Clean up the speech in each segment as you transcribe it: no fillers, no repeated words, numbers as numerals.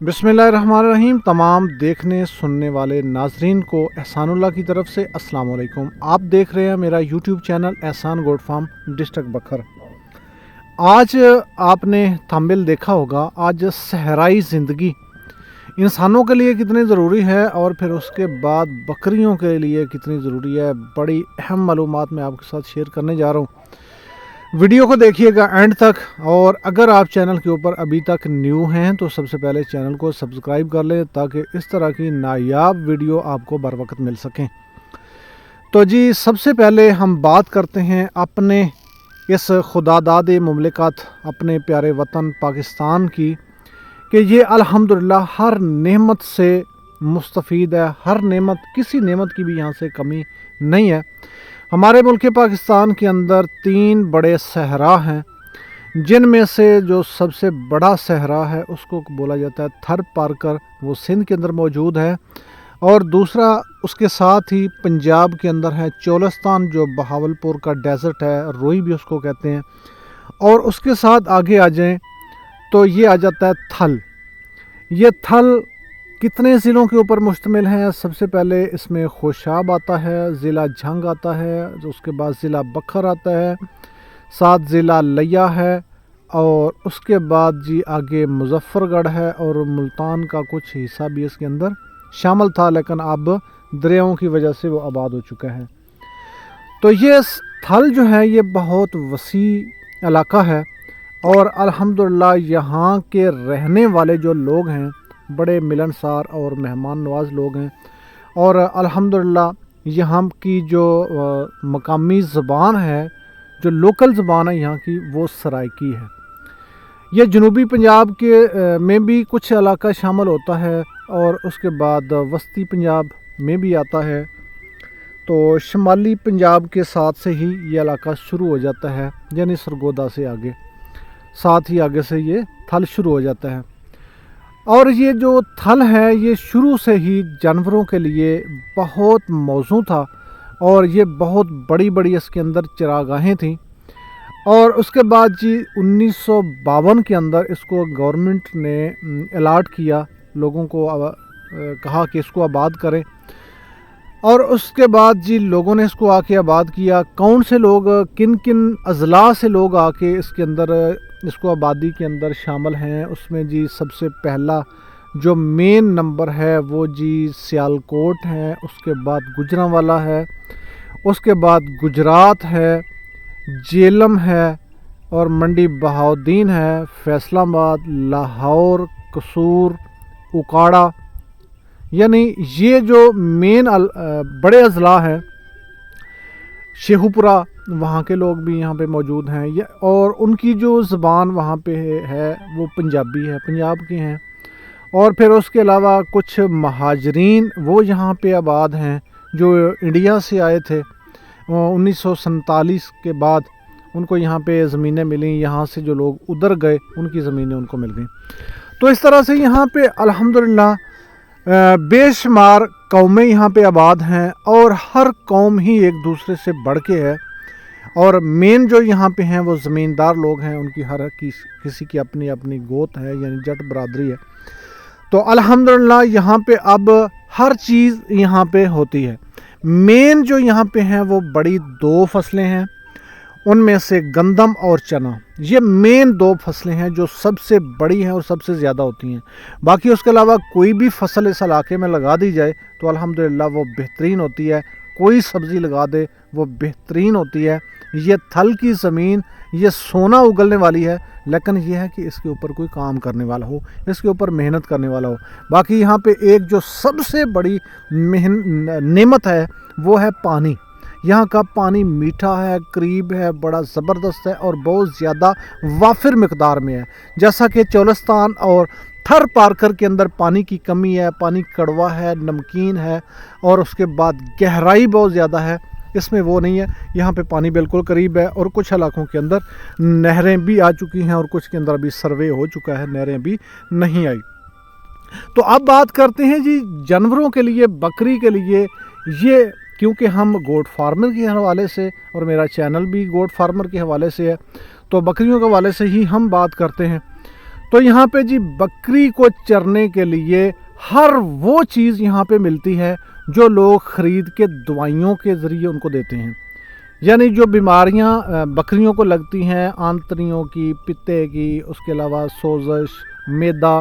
बिस्मिल्लाहिर्रहमानिर्रहीम। तमाम देखने सुनने वाले नाजरीन को एहसान उल्लाह की तरफ से अस्सलाम वालेकुम। आप देख रहे हैं मेरा यूट्यूब चैनल एहसान गोट फार्म डिस्ट्रिक्ट बखर। आज आपने थंबनेल देखा होगा, आज सहराई ज़िंदगी इंसानों के लिए कितनी ज़रूरी है और फिर उसके बाद बकरियों के लिए कितनी ज़रूरी है। बड़ी अहम मालूमात मैं आपके साथ शेयर करने जा रहा हूँ। वीडियो को देखिएगा एंड तक, और अगर आप चैनल के ऊपर अभी तक न्यू हैं तो सबसे पहले चैनल को सब्सक्राइब कर लें ताकि इस तरह की नायाब वीडियो आपको बर वक्त मिल सकें। तो जी, सबसे पहले हम बात करते हैं अपने इस खुदादाद मुमलिकत, अपने प्यारे वतन पाकिस्तान की, कि ये अल्हम्दुलिल्लाह हर नेमत से मुस्तफ़ीद है। हर नेमत, किसी नेमत की भी यहाँ से कमी नहीं है। हमारे मुल्क पाकिस्तान के अंदर 3 बड़े सहरा हैं, जिनमें से जो सबसे बड़ा सहरा है उसको बोला जाता है थर पारकर, वो सिंध के अंदर मौजूद है। और दूसरा उसके साथ ही पंजाब के अंदर है चोलिस्तान, जो बहावलपुर का डेजर्ट है, रोई भी उसको कहते हैं। और उसके साथ आगे आ जाएं तो ये आ जाता है थल। ये थल कितने ज़िलों के ऊपर मुश्तमिल है? सबसे पहले इसमें खुशाब आता है, ज़िला झंग आता है, उसके बाद ज़िला बखर आता है, साथ ज़िला लिया है, और उसके बाद जी आगे मुजफ्फरगढ़ है, और मुल्तान का कुछ हिस्सा भी इसके अंदर शामिल था, लेकिन अब दरियाओं की वजह से वो आबाद हो चुका है। तो ये थल जो है ये बहुत वसी इलाका है, और अल्हम्दुलिल्लाह यहाँ के रहने वाले जो लोग हैं बड़े मिलनसार और मेहमान नवाज लोग हैं। और अल्हम्दुलिल्लाह यहाँ की जो मकामी ज़बान है, जो लोकल ज़बान है यहाँ की, वो सराइकी है। ये जनूबी पंजाब के में भी कुछ इलाका शामिल होता है, और उसके बाद वस्ती पंजाब में भी आता है। तो शुमाली पंजाब के साथ से ही ये इलाका शुरू हो जाता है, यानी सरगोदा से आगे, साथ ही आगे से ये थल शुरू हो जाता है। और ये जो थल है ये शुरू से ही जानवरों के लिए बहुत मौजू था, और ये बहुत बड़ी बड़ी इसके अंदर चरागाहें थीं। और उसके बाद जी 1952 के अंदर इसको गवर्नमेंट ने अलाट किया, लोगों को कहा कि इसको आबाद करें। और उसके बाद जी लोगों ने इसको आके आबाद किया। कौन से लोग, किन किन अजला से लोग आके इसके अंदर, इसको आबादी के अंदर शामिल हैं, उसमें जी सबसे पहला जो मेन नंबर है वो जी सियालकोट है, उसके बाद गुजरांवाला है, उसके बाद गुजरात है, जेलम है, और मंडी बहाउद्दीन है, फैसलाबाद, लाहौर, कसूर, उकाड़ा, यानी ये जो मेन बड़े अजला हैं। शेखुपुरा, वहाँ के लोग भी यहाँ पे मौजूद हैं, और उनकी जो ज़बान वहाँ पे है वो पंजाबी है, पंजाब के हैं। और फिर उसके अलावा कुछ महाजरीन वो यहाँ पे आबाद हैं, जो इंडिया से आए थे 1947 के बाद, उनको यहाँ पे ज़मीनें मिली। यहाँ से जो लोग उधर गए उनकी ज़मीनें उनको मिल गई। तो इस तरह से यहाँ पे अल्हम्दुलिल्लाह बेशुमार कौमें यहाँ पे आबाद हैं, और हर कौम ही एक दूसरे से बढ़ के है। और मेन जो यहाँ पे हैं वो ज़मींदार लोग हैं, उनकी हर किसी की अपनी अपनी गोत है, यानी जट बरादरी है। तो अल्हम्दुलिल्लाह यहाँ पे अब हर चीज़ यहाँ पे होती है। मेन जो यहाँ पे हैं वो बड़ी 2 फसलें हैं, उनमें से गंदम और चना, ये मेन 2 फसलें हैं जो सबसे बड़ी हैं और सबसे ज़्यादा होती हैं। बाकी उसके अलावा कोई भी फसल इस इलाके में लगा दी जाए तो अल्हम्दुलिल्लाह वो बेहतरीन होती है। कोई सब्ज़ी लगा दे वो बेहतरीन होती है। ये थल की ज़मीन ये सोना उगलने वाली है, लेकिन यह है कि इसके ऊपर कोई काम करने वाला हो, इसके ऊपर मेहनत करने वाला हो। बाकी यहाँ पे एक जो सबसे बड़ी नेमत है वो है पानी। यहाँ का पानी मीठा है, करीब है, बड़ा ज़बरदस्त है, और बहुत ज़्यादा वाफिर मकदार में है। जैसा कि चोलिस्तान और थर पारकर के अंदर पानी की कमी है, पानी कड़वा है, नमकीन है, और उसके बाद गहराई बहुत ज़्यादा है, इसमें वो नहीं है। यहाँ पे पानी बिल्कुल करीब है, और कुछ इलाकों के अंदर नहरें भी आ चुकी हैं, और कुछ के अंदर अभी सर्वे हो चुका है, नहरें भी नहीं आई। तो अब बात करते हैं जी जानवरों के लिए, बकरी के लिए। ये क्योंकि हम गोट फार्मर के हवाले से, और मेरा चैनल भी गोट फार्मर के हवाले से है, तो बकरियों के हवाले से ही हम बात करते हैं। تو یہاں پہ جی بکری کو چرنے کے لیے ہر وہ چیز یہاں پہ ملتی ہے جو لوگ خرید کے دوائیوں کے ذریعے ان کو دیتے ہیں. یعنی جو بیماریاں بکریوں کو لگتی ہیں، آنتڑیوں کی، پتے کی، اس کے علاوہ سوزش، میدا،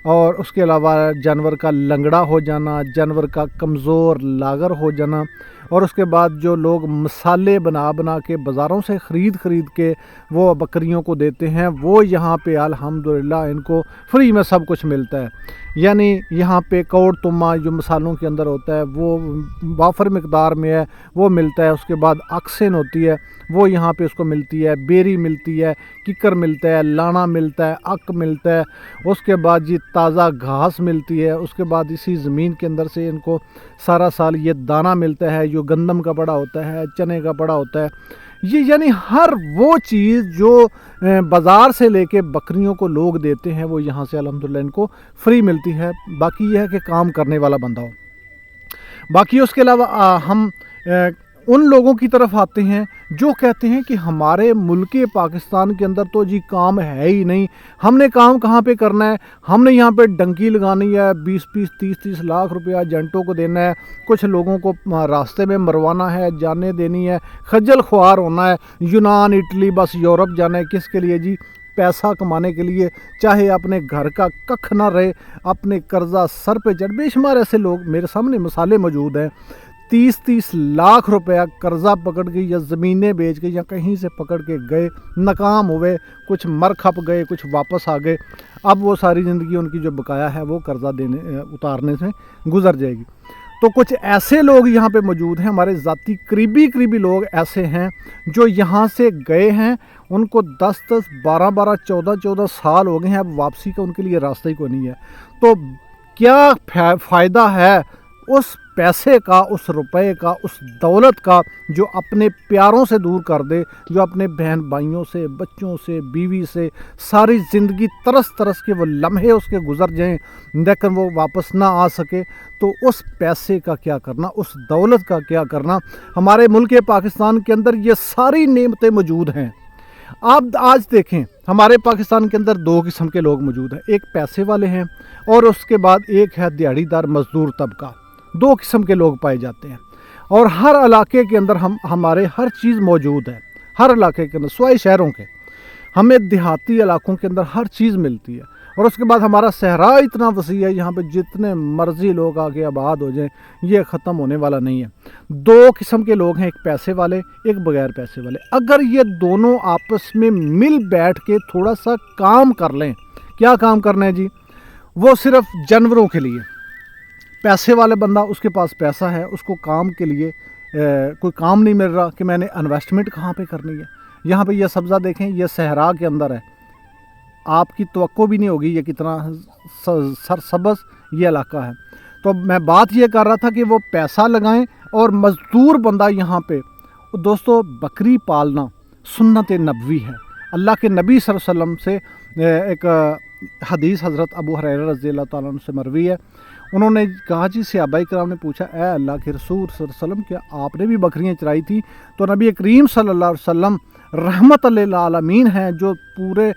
اور اس کے علاوہ جانور کا لنگڑا ہو جانا، جانور کا کمزور لاغر ہو جانا، اور اس کے بعد جو لوگ مسالے بنا کے بازاروں سے خرید کے وہ بکریوں کو دیتے ہیں، وہ یہاں پہ الحمدللہ ان کو فری میں سب کچھ ملتا ہے. یعنی یہاں پہ کوڑ تما جو مسالوں کے اندر ہوتا ہے وہ وافر مقدار میں ہے، وہ ملتا ہے. اس کے بعد اکسن ہوتی ہے وہ یہاں پہ اس کو ملتی ہے، بیری ملتی ہے، ککر ملتا ہے، لانا ملتا ہے، اک ملتا ہے. اس کے بعد جی تازہ گھاس ملتی ہے. اس کے بعد اسی زمین کے اندر سے ان کو سارا سال یہ دانہ ملتا ہے جو گندم کا پڑا ہوتا ہے، چنے کا پڑا ہوتا ہے. یہ یعنی ہر وہ چیز جو بازار سے لے کے بکریوں کو لوگ دیتے ہیں وہ یہاں سے الحمدللہ ان کو فری ملتی ہے. باقی یہ ہے کہ کام کرنے والا بندہ ہو. باقی اس کے علاوہ ہم ان لوگوں کی طرف آتے ہیں جو کہتے ہیں کہ ہمارے ملک پاکستان کے اندر تو جی کام ہے ہی نہیں، ہم نے کام کہاں پہ کرنا ہے، ہم نے یہاں پہ ڈنکی لگانی ہے، 20-30 لاکھ روپیہ ایجنٹوں کو دینا ہے، کچھ لوگوں کو راستے میں مروانا ہے، جانیں دینی ہے، خجل خوار ہونا ہے، یونان، اٹلی، بس یورپ جانا ہے. کس کے لیے جی؟ پیسہ کمانے کے لیے. چاہے اپنے گھر کا ککھ نہ رہے، اپنے قرضہ سر پہ چڑھ. بے شمار ایسے لوگ میرے سامنے مثالیں موجود ہیں، 30 لاکھ روپیہ قرضہ پکڑ کے یا زمینیں بیچ کے یا کہیں سے پکڑ کے گئے، ناکام ہوئے، کچھ مر کھپ گئے، کچھ واپس آ گئے. اب وہ ساری زندگی ان کی جو بقایا ہے وہ قرضہ اتارنے سے گزر جائے گی. تو کچھ ایسے لوگ یہاں پہ موجود ہیں، ہمارے ذاتی قریبی لوگ ایسے ہیں جو یہاں سے گئے ہیں، ان کو 10 12 14 سال ہو گئے ہیں، اب واپسی کا ان کے لیے راستہ ہی کوئی نہیں ہے. تو کیا فائدہ ہے اس پیسے کا، اس روپے کا، اس دولت کا جو اپنے پیاروں سے دور کر دے، جو اپنے بہن بھائیوں سے، بچوں سے، بیوی سے ساری زندگی ترس کے وہ لمحے اس کے گزر جائیں لیکن وہ واپس نہ آ سکے. تو اس پیسے کا کیا کرنا، اس دولت کا کیا کرنا؟ ہمارے ملک پاکستان کے اندر یہ ساری نعمتیں موجود ہیں. آپ آج دیکھیں ہمارے پاکستان کے اندر 2 قسم کے لوگ موجود ہیں، ایک پیسے والے ہیں اور اس کے بعد ایک ہے دیہڑی دار مزدور طبقہ. 2 قسم کے لوگ پائے جاتے ہیں اور ہر علاقے کے اندر ہمارے ہر چیز موجود ہے. ہر علاقے کے اندر سوائے شہروں کے ہمیں دیہاتی علاقوں کے اندر ہر چیز ملتی ہے. اور اس کے بعد ہمارا صحرا اتنا وسیع ہے، یہاں پہ جتنے مرضی لوگ آگے آباد ہو جائیں یہ ختم ہونے والا نہیں ہے. 2 قسم کے لوگ ہیں، ایک پیسے والے، ایک بغیر پیسے والے. اگر یہ دونوں آپس میں مل بیٹھ کے تھوڑا سا کام کر لیں. کیا کام کرنا ہے جی؟ وہ صرف جانوروں کے لیے. پیسے والے بندہ، اس کے پاس پیسہ ہے، اس کو کام کے لیے کوئی کام نہیں مل رہا کہ میں نے انویسٹمنٹ کہاں پہ کرنی ہے. یہاں پہ یہ سبزہ دیکھیں، یہ صحرا کے اندر ہے، آپ کی توقع بھی نہیں ہوگی یہ کتنا سرسبز یہ علاقہ ہے. تو میں بات یہ کر رہا تھا کہ وہ پیسہ لگائیں اور مزدور بندہ یہاں پہ. دوستو بکری پالنا سنت نبوی ہے. اللہ کے نبی صلی اللہ علیہ وسلم سے ایک حدیث حضرت ابو ہریرہ رضی اللہ تعالیٰ عنہ سے مروی ہے. انہوں نے کہا جی، صحابہ کرام نے پوچھا، اے اللہ کے رسول صلی اللہ علیہ وسلم، کیا آپ نے بھی بکریاں چرائی تھی؟ تو نبی کریم صلی اللہ علیہ وسلم رحمت للعالمین ہیں، جو پورے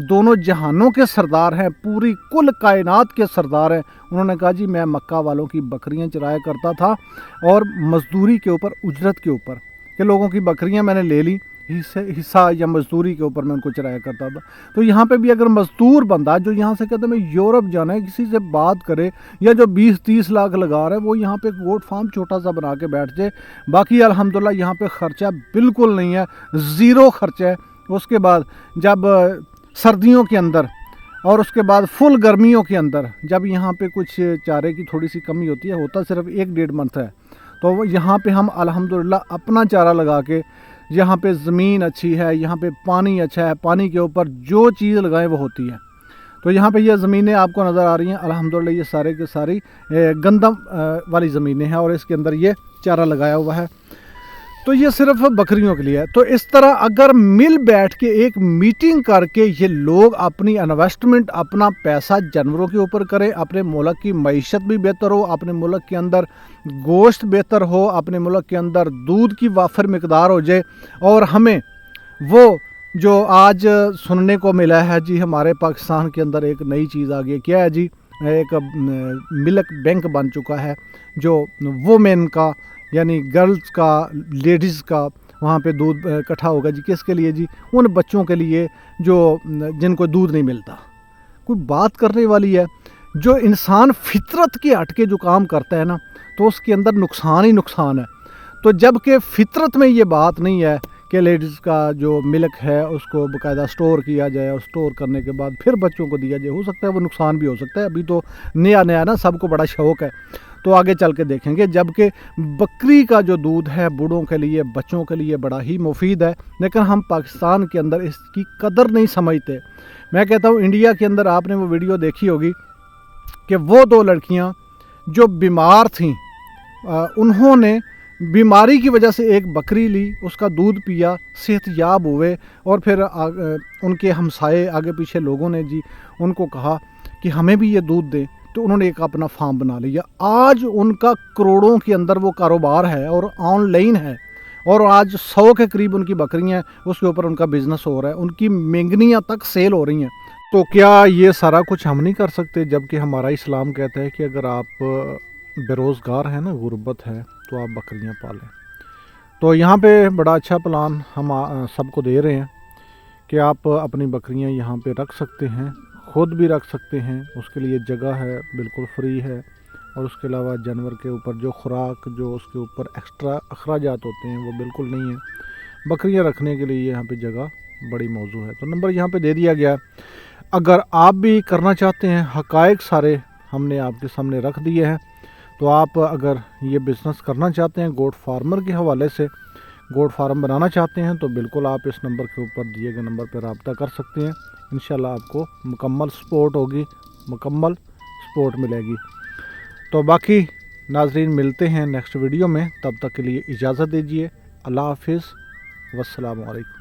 دونوں جہانوں کے سردار ہیں، پوری کل کائنات کے سردار ہیں. انہوں نے کہا جی میں مکہ والوں کی بکریاں چرایا کرتا تھا اور مزدوری کے اوپر، اجرت کے اوپر، کہ لوگوں کی بکریاں میں نے لے لی، حصہ یا مزدوری کے اوپر میں ان کو چرایا کرتا تھا. تو یہاں پہ بھی اگر مزدور بندہ جو یہاں سے کہتے ہیں میں یورپ جانا ہے، کسی سے بات کرے، یا جو 20-30 لاکھ لگا رہا ہے، وہ یہاں پہ گوٹ فارم چھوٹا سا بنا کے بیٹھ جائے. باقی الحمدللہ یہاں پہ خرچہ بالکل نہیں ہے، 0 خرچہ ہے. اس کے بعد جب سردیوں کے اندر اور اس کے بعد فل گرمیوں کے اندر جب یہاں پہ کچھ چارے کی تھوڑی سی کمی ہوتی ہے، ہوتا صرف 1-1.5 منتھ ہے، تو یہاں پہ ہم الحمدللہ اپنا چارہ لگا کے، یہاں پہ زمین اچھی ہے، یہاں پہ پانی اچھا ہے، پانی کے اوپر جو چیز لگائیں وہ ہوتی ہے. تو یہاں پہ یہ زمینیں آپ کو نظر آ رہی ہیں، الحمدللہ یہ سارے کے ساری گندم والی زمینیں ہیں اور اس کے اندر یہ چارہ لگایا ہوا ہے. تو یہ صرف بکریوں کے لیے ہے. تو اس طرح اگر مل بیٹھ کے ایک میٹنگ کر کے یہ لوگ اپنی انویسٹمنٹ، اپنا پیسہ جانوروں کے اوپر کریں، اپنے ملک کی معیشت بھی بہتر ہو، اپنے ملک کے اندر گوشت بہتر ہو، اپنے ملک کے اندر دودھ کی وافر مقدار ہو جائے، اور ہمیں وہ जो आज सुनने को मिला है जी, हमारे पाकिस्तान के अंदर एक नई चीज़ आ गई। क्या है जी, एक मिल्क बैंक बन चुका है, जो वुमेन का यानी गर्ल्स का, लेडीज़ का वहाँ पे दूध इकट्ठा होगा जी। किसके लिए जी? उन बच्चों के लिए जो जिनको दूध नहीं मिलता। कोई बात करने वाली है। जो इंसान फितरत के हट के जो काम करता है ना, तो उसके अंदर नुकसान ही नुकसान है। तो जबकि फितरत में ये बात नहीं है कि लेडीज़ का जो मिल्क है उसको बाकायदा स्टोर किया जाए और स्टोर करने के बाद फिर बच्चों को दिया जाए, हो सकता है वो नुकसान भी हो सकता है। अभी तो नया नया ना, सबको बड़ा शौक़ है, तो आगे चल के देखेंगे। जबकि बकरी का जो दूध है बूढ़ों के लिए, बच्चों के लिए बड़ा ही मुफीद है, लेकिन हम पाकिस्तान के अंदर इसकी कदर नहीं समझते। मैं कहता हूँ इंडिया के अंदर आपने वो वीडियो देखी होगी कि वो 2 लड़कियाँ जो बीमार थीं, उन्होंने बीमारी की वजह से एक बकरी ली, उसका दूध पिया, सेहतयाब हुए, और फिर उनके हमसाए आगे पीछे लोगों ने जी उनको कहा कि हमें भी ये दूध दें, तो उन्होंने एक अपना फार्म बना लिया। आज उनका करोड़ों के अंदर वो कारोबार है और ऑनलाइन है, और आज 100 के करीब उनकी बकरियां, उसके ऊपर उनका बिजनेस हो रहा है, उनकी मेंगनियां तक सेल हो रही हैं। तो क्या ये सारा कुछ हम नहीं कर सकते? जबकि हमारा इस्लाम कहता है कि अगर आप बेरोज़गार हैं ना, गुर्बत है, तो आप बकरियां पालें। तो यहाँ पे बड़ा अच्छा प्लान हम सबको दे रहे हैं कि आप अपनी बकरियां यहाँ पे रख सकते हैं, ख़ुद भी रख सकते हैं। उसके लिए जगह है, बिल्कुल फ्री है, और उसके अलावा जानवर के ऊपर जो खुराक, जो उसके ऊपर एक्स्ट्रा अखराजात होते हैं, वो बिल्कुल नहीं है। बकरियां रखने के लिए यहाँ पे जगह बड़ी मौजूद है। तो नंबर यहाँ पे दे दिया गया। अगर आप भी करना चाहते हैं, हक़ाइक़ सारे हमने आपके सामने रख दिए हैं। तो आप अगर ये बिज़नेस करना चाहते हैं, गोट फार्मर के हवाले से गोट फार्म बनाना चाहते हैं, तो बिल्कुल आप इस नंबर के ऊपर दिए गए नंबर पर रब्ता कर सकते हैं। इंशाल्लाह आपको मुकम्मल सपोर्ट होगी, मुकम्मल सपोर्ट मिलेगी। तो बाकी नाज़रीन, मिलते हैं नेक्स्ट वीडियो में, तब तक के लिए इजाज़त दीजिए। अल्लाह हाफ़िज़, वस्सलामु अलैकुम।